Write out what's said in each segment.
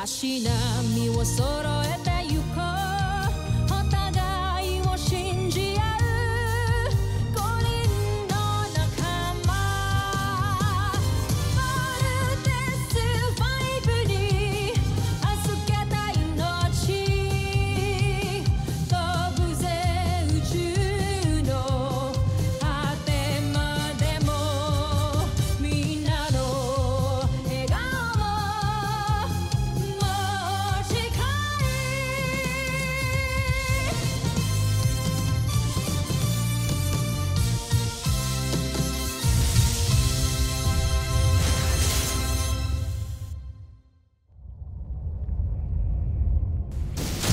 しなみを揃えてゆこうお互いを信じ合う5人の仲間まるでスファイブに預けた命飛ぶぜ宇宙の果てまでもみんなの笑顔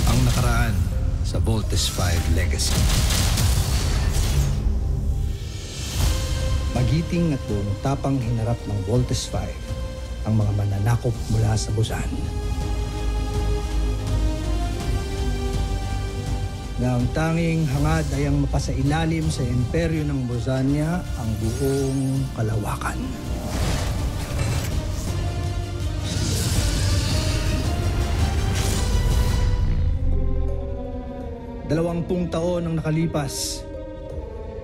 Ang nakaraan sa Voltes 5 Legacy. Magiting at buong tapang hinarap ng Voltes 5 ang mga mananakop mula sa Busan. Na ang tanging hangad ay ang mapasailalim sa imperyo ng Bosanya ang buong kalawakan. Dalawampung taon ang nakalipas.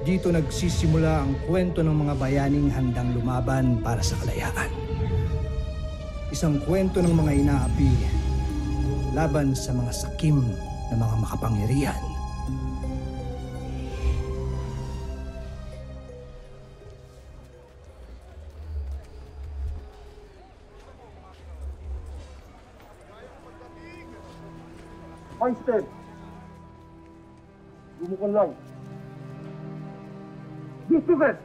Dito nagsisimula ang kwento ng mga bayaning handang lumaban para sa kalayaan. Isang kwento ng mga inaapi laban sa mga sakim na mga makapangyarihan. Einstein! Bumukol lang. Christopher!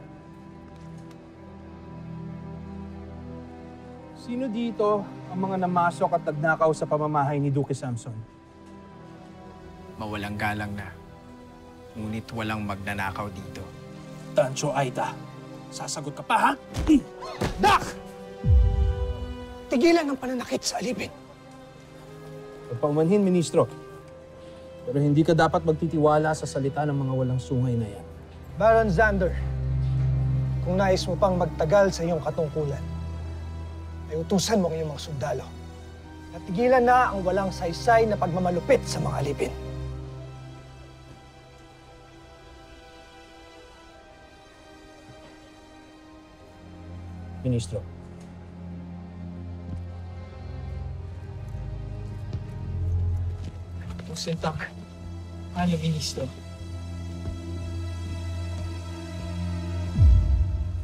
Sino dito ang mga namasok at nagnakaw sa pamamahay ni Duque Samson? Mawalang galang na. Ngunit walang magnanakaw dito. Tancho Aita, sasagot ka pa, ha? Dak! Tigilan ang pananakit sa alipin. Pagpaumanhin, Ministro. Pero hindi ka dapat magtitiwala sa salita ng mga walang sungay na yan. Baron Xander, kung nais mo pang magtagal sa iyong katungkulan, ay utusan mo ang iyong mga sundalo. Natigilan na ang walang saysay na pagmamalupit sa mga alipin. Ministro. Sentak, ano, Ministro?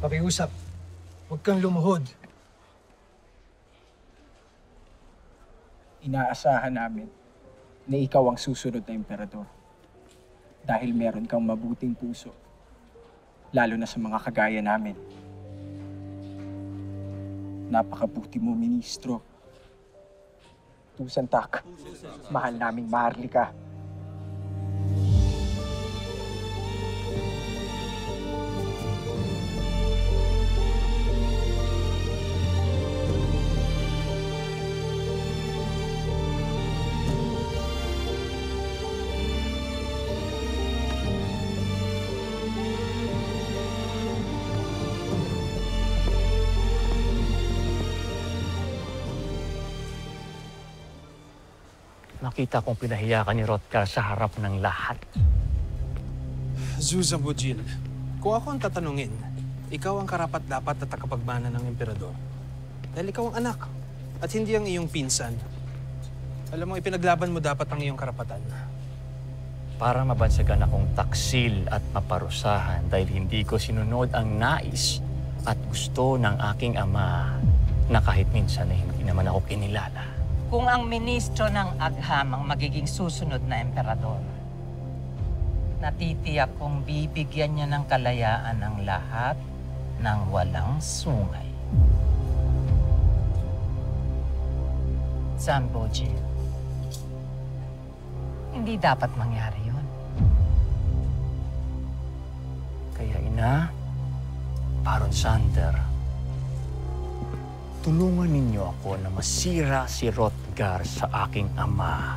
Pakiusap, huwag kang lumuhod. Inaasahan namin na ikaw ang susunod na emperador. Dahil meron kang mabuting puso, lalo na sa mga kagaya namin. Napakabuti mo, Ministro. Tusantak, mahal naming Maharlika. Nakita kong pinahiya ka ni Hrothgar sa harap ng lahat. Zuzan Bujil, kung ako ang tatanungin, ikaw ang karapat-dapat na takapagmana ng emperador. Dahil ikaw ang anak at hindi ang iyong pinsan. Alam mo, ipinaglaban mo dapat ang iyong karapatan. Para mabansagan akong taksil at maparusahan dahil hindi ko sinunod ang nais at gusto ng aking ama na kahit minsan ay hindi naman ako kinilala. Kung ang ministro ng Agham ang magiging susunod na emperador, natitiyak kong bibigyan niya ng kalayaan ang lahat ng walang sungay. Zambojil, hindi dapat mangyari yun. Kaya ina, Baron Xander, tulungan ninyo ako na masira si Hrothgar sa aking ama.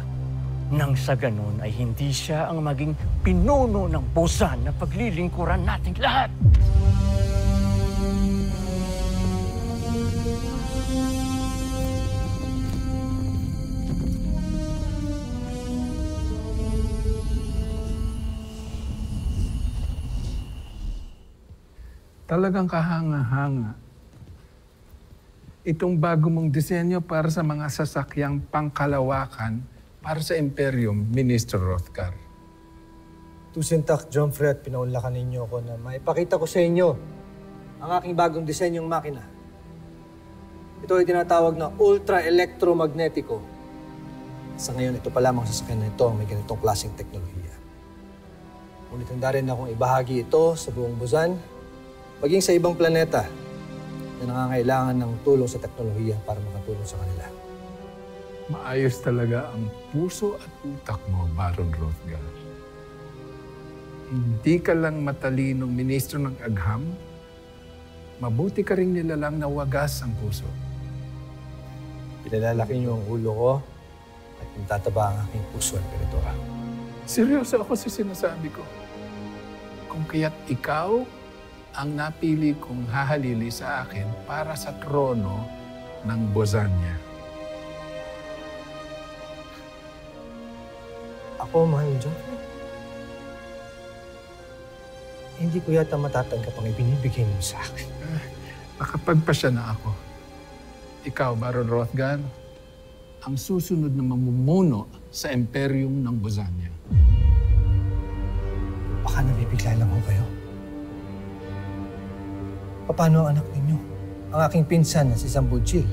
Nang sa ganun ay hindi siya ang maging pinuno ng Busan na paglilingkuran nating lahat. Talagang kahanga-hanga. Itong bago mong disenyo para sa mga sasakyang pangkalawakan para sa Imperium, Minister Rothgar. Tusintak, Jomfre, at pinaunlakan ninyo ako na maipakita ko sa inyo ang aking bagong disenyong makina. Ito ay tinatawag na ultra-electromagnetico. Sa ngayon, ito pa lamang sasakyan na ito ang may ganitong klaseng teknolohiya. Ngunit handa rin akong ibahagi ito sa buong Busan, maging sa ibang planeta na nangangailangan ng tulong sa teknolohiya para makatulong sa kanila. Maayos talaga ang puso at utak mo, Baron Rothgar. Hindi ka lang matalinong ministro ng agham, mabuti ka rin nilalang na wagas ang puso. Pinalalaki niyo ang ulo ko at natataba ang aking puso, Emperadora. Seryoso ako sa sinasabi ko. Kung kaya't ikaw ang napili kong hahalili sa akin para sa trono ng Bosanya. Ako, mahal ni John, hindi ko yata matatanggap ang ibinibigay mo sa akin. Nakapagpasya na ako. Ikaw, Baron Rothgar, ang susunod na mamumuno sa Imperium ng Bosanya. Baka nabibigla lang ho kayo. Paano ang anak ninyo? Ang aking pinsan na si Zambujil.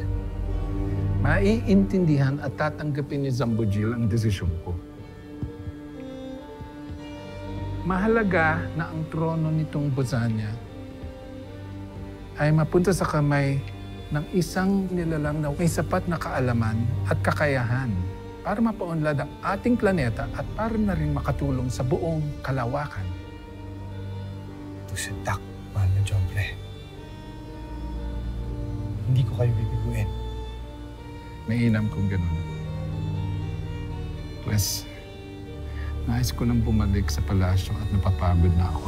Maiintindihan at tatanggapin ni Zambujil ang desisyon ko. Mahalaga na ang trono nitong Bosanya ay mapunta sa kamay ng isang nilalang na may sapat na kaalaman at kakayahan para mapaunlad ang ating planeta at para na rin makatulong sa buong kalawakan. Tusintak, mahal na John Ple. Hindi ko kayo bibiguin. Mainam kung ganun. Pues, nais ko nang bumalik sa palasyo at napapagod na ako.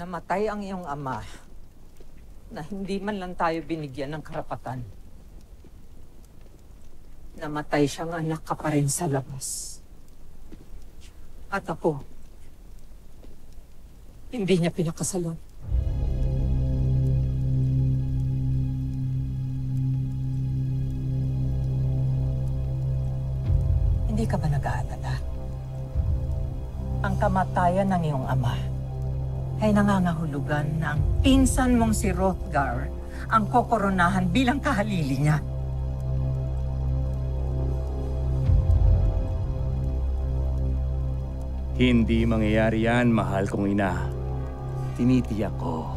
Namatay ang iyong ama na hindi man lang tayo binigyan ng karapatan. Namatay siyang anak ka pa rin sa labas. At ako, hindi niya pinakasalan. Hindi ka ba nag-aalala? Ang kamatayan ng iyong ama ay nangangahulugan na ang pinsan mong si Rothgar ang kokoronahan bilang kahalili niya. Hindi mangyayari yan, mahal kong ina. Tinitiyak ko,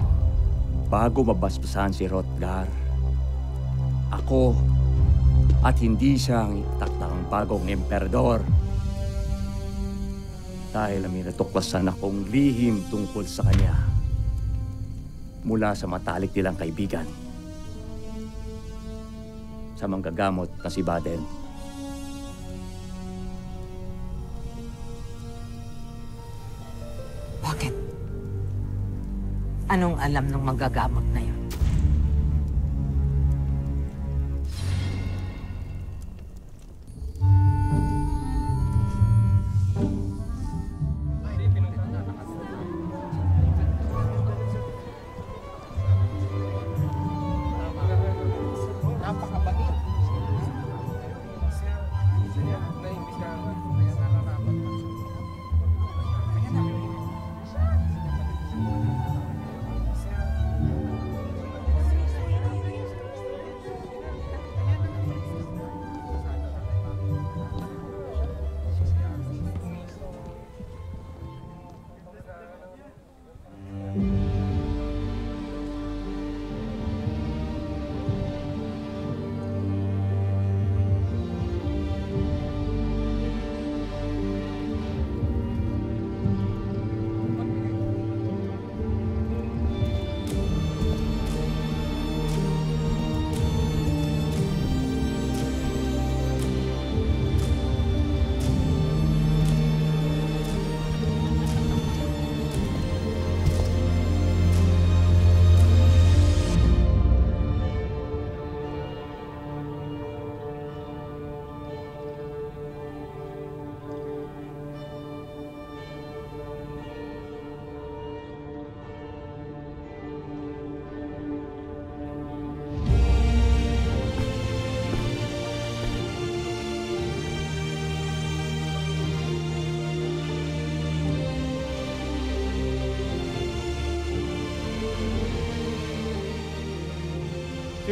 bago mabasbasan si Rothgar, ako at hindi siya ang takdang bagong emperador. Dahil may natuklasan akong lihim tungkol sa kanya mula sa matalik nilang kaibigan, sa manggagamot na si Baden. Bakit? Anong alam ng manggagamot na yun?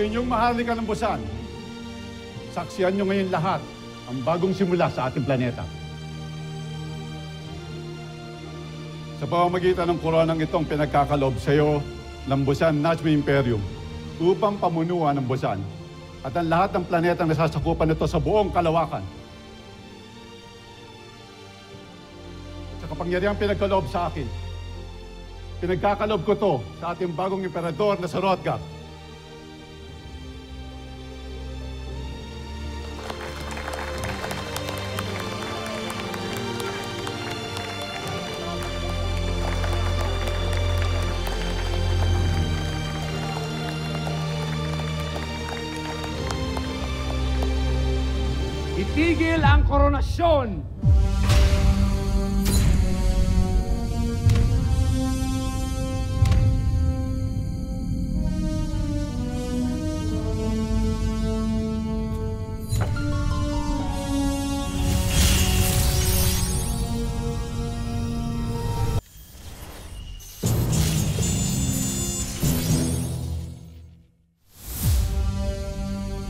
Sa inyong maharlika ng Busan, saksiyan nyo ngayon lahat ang bagong simula sa ating planeta. Sa pamamagitan ng koronang itong pinagkakalob sa iyo ng Busan Najmi Imperium upang pamunuan ng Busan at ang lahat ng planetang nasasakupan nito sa buong kalawakan. Sa kapangyarihang pinagkaloob sa akin, pinagkakalob ko to sa ating bagong emperador na si Hrothgar. Itigil ang koronasyon!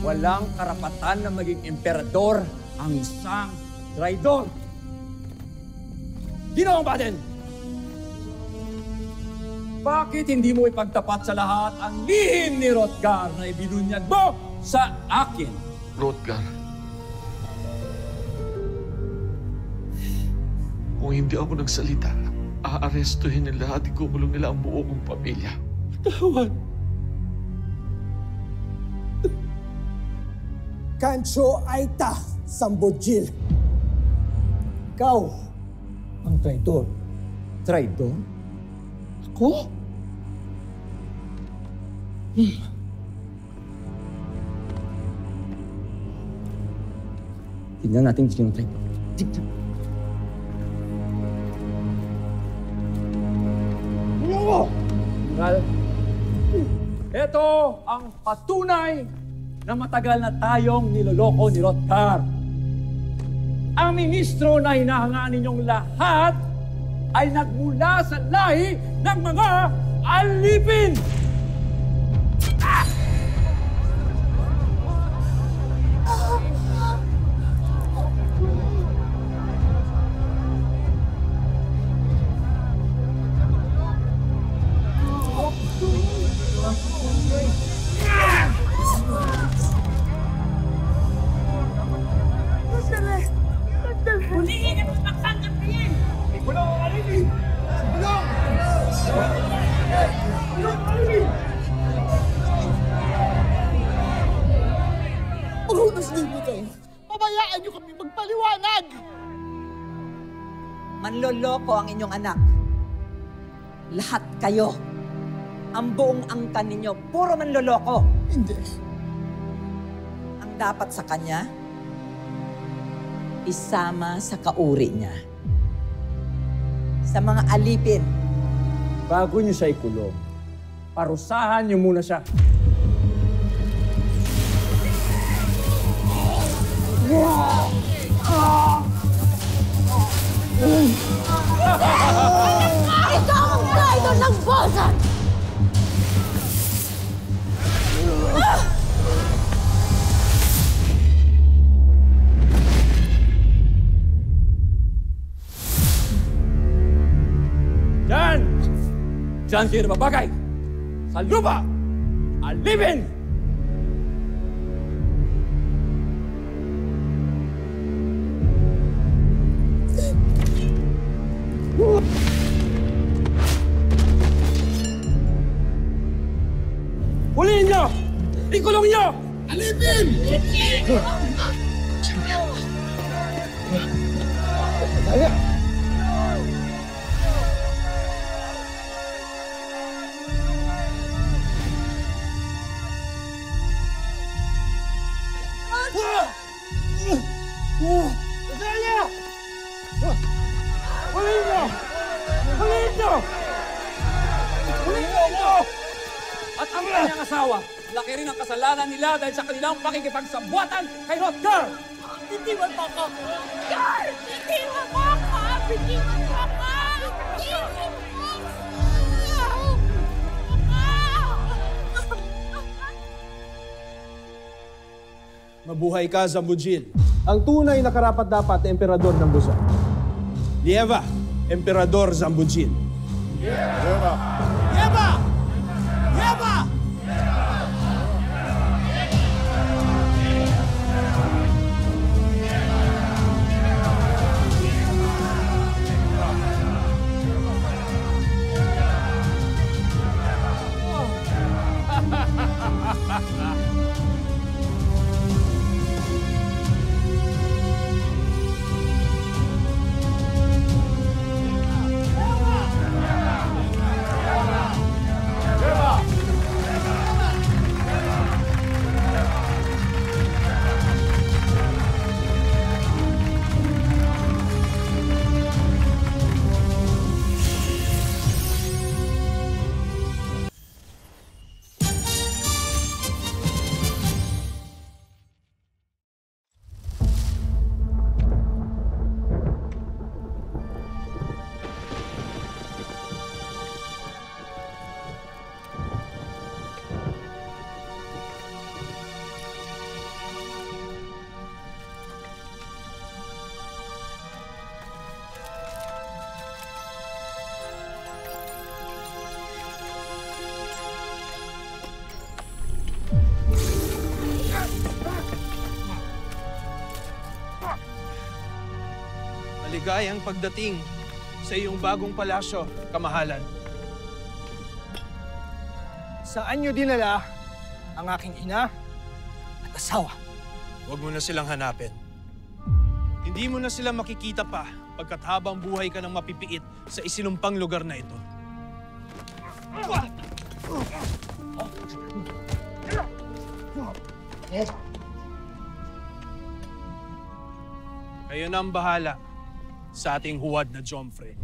Walang karapatan na maging emperador ang isang traidor. Ginoong Baden! Bakit hindi mo ipagtapat sa lahat ang lihim ni Hrothgar na ibinunyag mo sa akin? Hrothgar, kung hindi ako nagsalita, aarestuhin nila at ikukulong nila ang buo kong pamilya. Tawad. Kancho Aita Sambojil. Ikaw ang traidor. Traidor? Ako? Tingnan natin yung traidor. Tignan. General, ito ang patunay na matagal na tayong niloloko ni Hrothgar. Ang ministro na hinahangaan ninyong lahat ay nagmula sa lahi ng mga alipin! Huliin ang magtanggap niyan! Gulong ang alipin! Gulong! Gulong ang alipin! Magunas din mo kayo. Pabayaan niyo kami magpaliwanag! Manloloko ang inyong anak. Lahat kayo. Ang buong angkan ninyo, puro manloloko. Hindi. Ang dapat sa kanya, isama sa kauri niya. Sa mga alipin. Bago niyo siya ikulong, parusahan niyo muna siya. Ikaw ang traidor ng Busan! Diyan! Diyan kayo nababagay! Sa lupa! Alipin! Huliin niyo! Ikulong niyo! Alipin! Dali! Dali! Huliin niyo! Huliin niyo! Huliin niyo! At ang kanyang asawa, laki rin ang kasalanan nila dahil sa kanilang pakikipagsabuatan kay Hrothgar! Bitiwan mo ko! Gar! Bitiwan mo ko! Bitiwan mo ko! Bitiwan mo ko! Mabuhay ka, Zambujil. Ang tunay na karapat-dapat na emperador ng Busan. Lieva, Emperador Zambujil. Yeba! Yeba! Maligayang pagdating sa iyong bagong palasyo, kamahalan. Saan niyo dinala ang aking ina at asawa? Huwag mo na silang hanapin. Hindi mo na sila makikita pa pagkat habang buhay ka ng mapipiit sa isinumpang lugar na ito. Kayo na ang bahala sa ating huwad na Jomfre.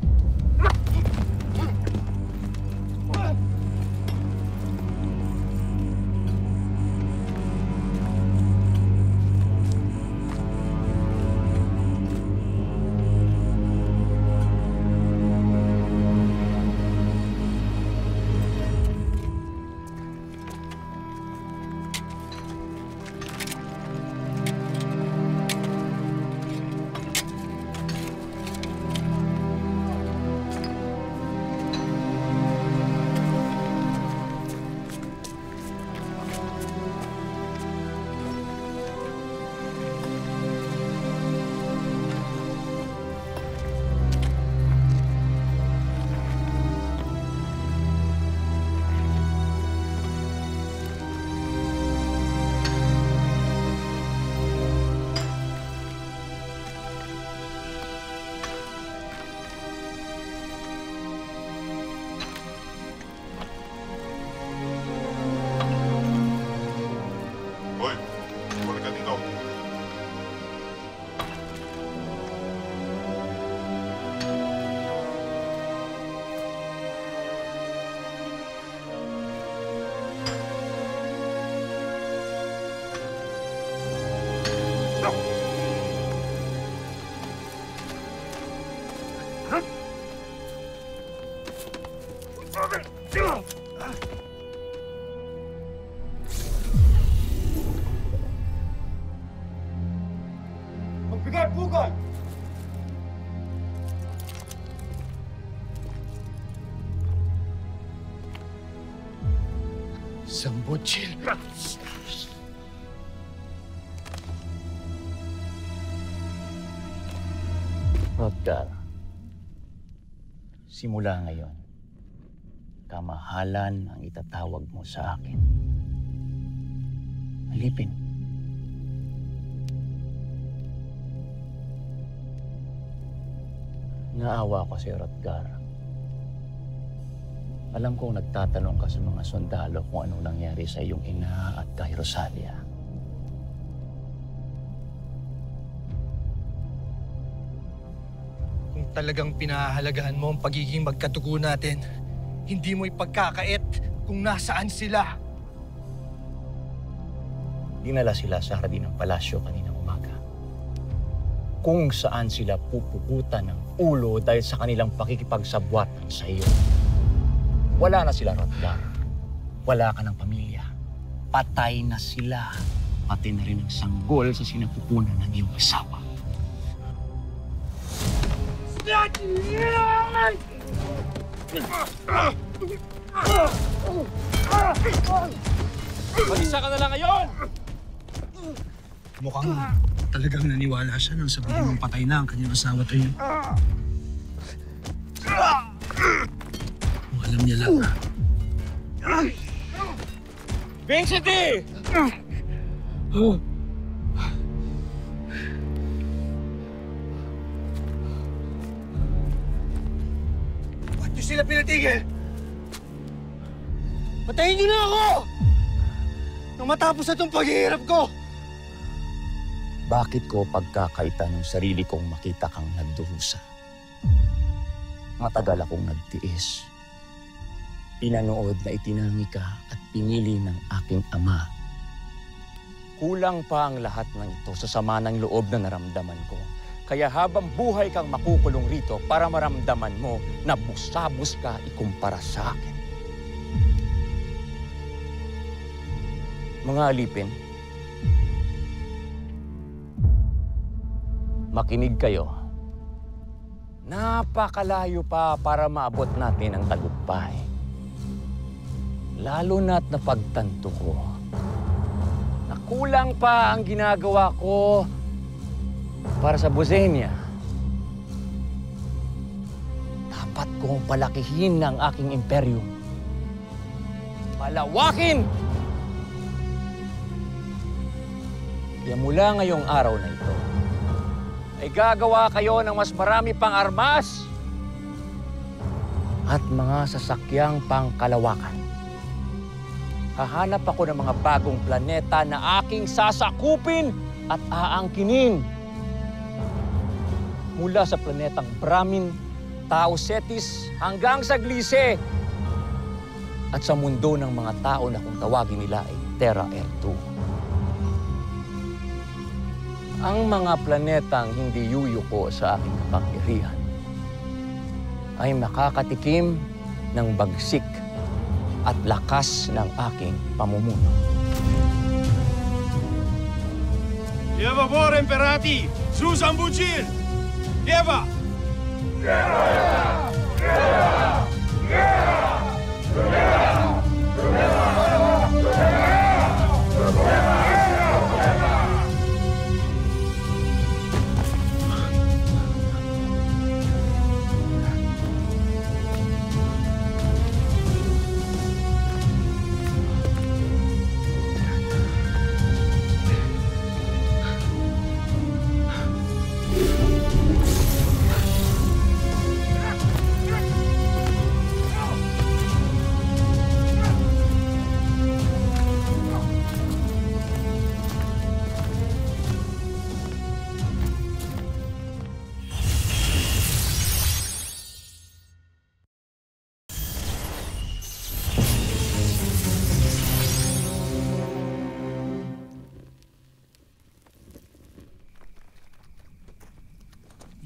Magbigay-bugay! Zambujil! Hrothgar, simula ngayon, kamahalan ang itatawag mo sa akin. Alipin. Naawa ko si Hrothgar. Alam kong nagtatanong ka sa mga sundalo kung anong nangyari sa iyong ina at kay Rosalia. Kung talagang pinahahalagahan mo ang pagiging magkatugo natin, hindi mo ipagkakait kung nasaan sila. Dinala sila sa hardin ng palasyo kaninang umaga. Kung saan sila pupukutan ng ulo dahil sa kanilang pakikipagsabwatan sa iyo. Wala na sila, Hrothgar. Wala ka ng pamilya. Patay na sila. pati na rin ang sanggol sa sinapupunan ng iyong asawa. Mag-isa ka na lang ngayon! Mukhang talagang naniwala siya nang sabihin mong patay na ang kanyang asawa at iyo. Kung alam niya lang. Vincente! Ba't niyo sila pinatigil? Patayin niyo na ako! Nang matapos na itong paghihirap ko! Bakit ko pagkakaita ng sarili kong makita kang nagdurusa? Matagal akong nagtiis. Pinanood na itinangi ka at pinili ng aking ama. Kulang pa ang lahat ng ito sa sama ng loob na naramdaman ko. Kaya habang buhay kang makukulong rito para maramdaman mo na busabos ka ikumpara sa akin. Mga alipin, makinig kayo. Napakalayo pa para maabot natin ang tagumpay. Lalo na't napagtanto ko na kulang pa ang ginagawa ko para sa Bosenia. Dapat kong palakihin ang aking imperyo. Palawakin! Kaya mula ngayong araw na ito, ay gagawa kayo ng mas marami pang armas at mga sasakyang pangkalawakan. Hahanap ako ng mga bagong planeta na aking sasakupin at aangkinin. Mula sa planetang Brahmin, Tau Cetis hanggang sa Gliese at sa mundo ng mga tao na kung tawagin nila ay Terra Ertu. Ang mga planetang hindi yuyuko sa aking kapangyarihan ay makakatikim ng bagsik at lakas ng aking pamumuno. Lieva vor imperati, sus ambugil! Lieva!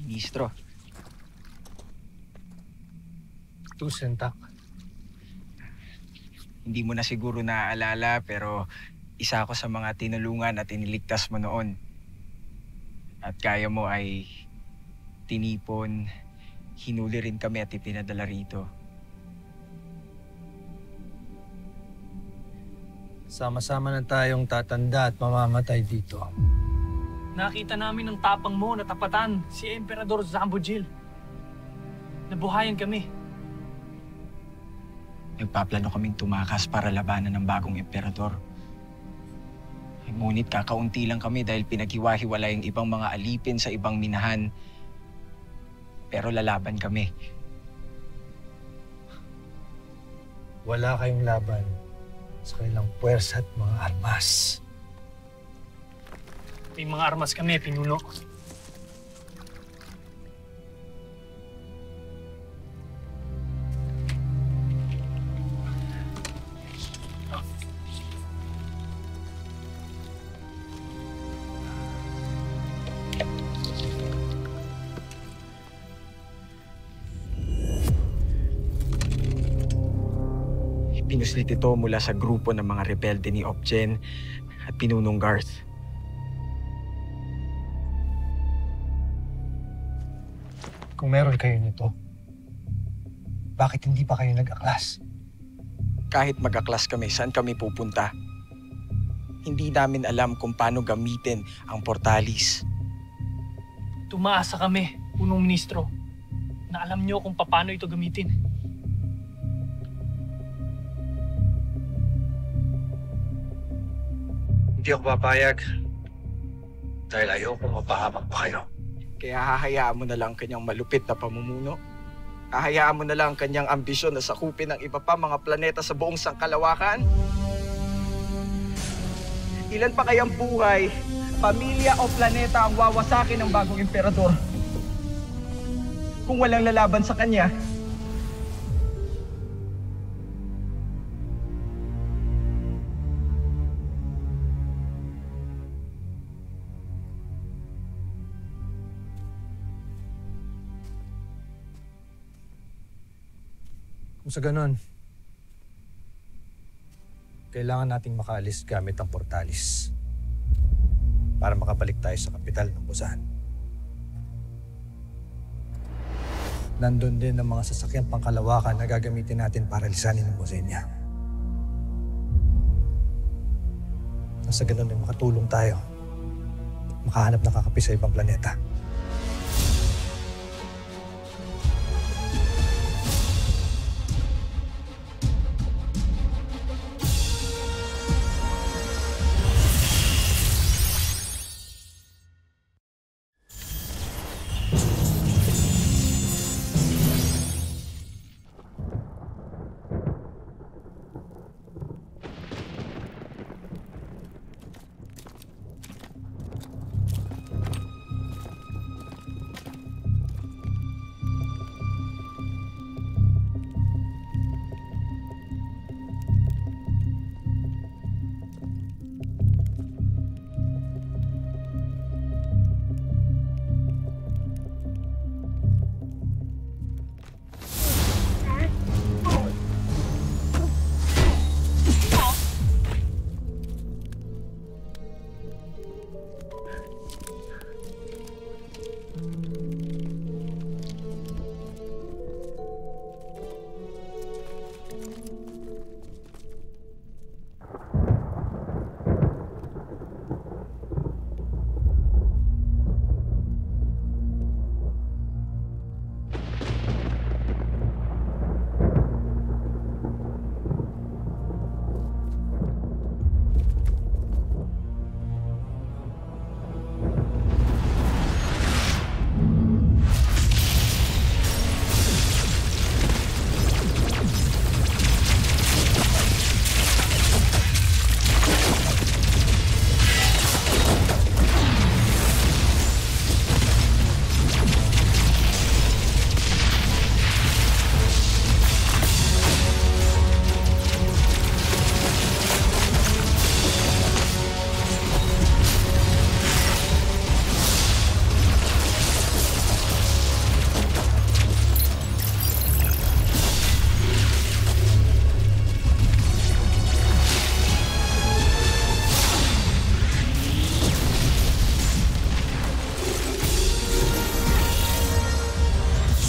Ministro. Tusentak. Hindi mo na siguro naaalala pero isa ako sa mga tinulungan at iniligtas mo noon. At kaya mo ay tinipon, hinuli rin kami at ipinadala rito. Sama-sama na tayong tatanda at mamamatay dito. Nakita namin ang tapang mo na tapatan si Emperador Zambogil. Nabuhayan kami. Nagpaplano kaming tumakas para labanan ng bagong emperador. Ngunit kakaunti lang kami dahil pinaghiwa-hiwalay ang ibang mga alipin sa ibang minahan. Pero lalaban kami. Wala kayong laban sa kanilang puwersa at mga armas. May mga armas kami, pinuno. Pinuslit ito mula sa grupo ng mga rebelde ni Opgen at pinunong Garth. Kung meron kayo nito, bakit hindi pa kayo nag-aklas? Kahit mag-aklas kami, saan kami pupunta? Hindi namin alam kung paano gamitin ang portalis. Tumaasa kami, punong ministro, na alam nyo kung paano ito gamitin. Hindi ako papayag dahil ayoko mapahamak pa kayo. Kaya hahayaan mo na lang kanyang malupit na pamumuno. Hahayaan mo na lang kanyang ambisyon na sakupin ang iba pa mga planeta sa buong sangkalawakan. Ilan pa kayang buhay, pamilya o planeta ang wawasakin ng bagong emperador kung walang lalaban sa kanya? Kung sa ganon, kailangan nating makaalis gamit ang portalis para makabalik tayo sa kapital ng Busan. Nandun din ang mga sasakyang pangkalawakan na gagamitin natin para lisanin ang Bosenya. Nasa ganon ay makatulong tayo at makahanap ng kakapi sa ibang planeta.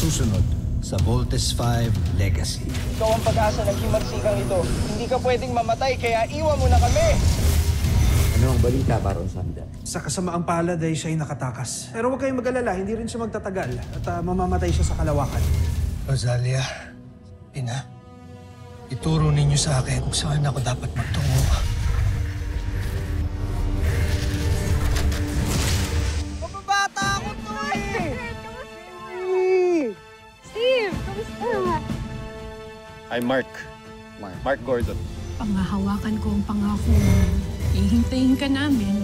Susunod sa Voltes 5 Legacy. Ikaw ang pag-asa ng himarsikang ito. Hindi ka pwedeng mamatay, kaya iwan mo na kami! Ano ang balita, Baron Samdan? Sa kasamaang palad ay siya'y nakatakas. Pero huwag kayong mag-alala, hindi rin siya magtatagal at mamamatay siya sa kalawakan. Rosalia, Ina, ituro ninyo sa akin kung saan ako dapat magtungo. Mababata ako to eh! Steve, kamusta? I'm Mark. Mark Gordon. Pangahawakan ko ang pangako mo. Ihintayin ka namin.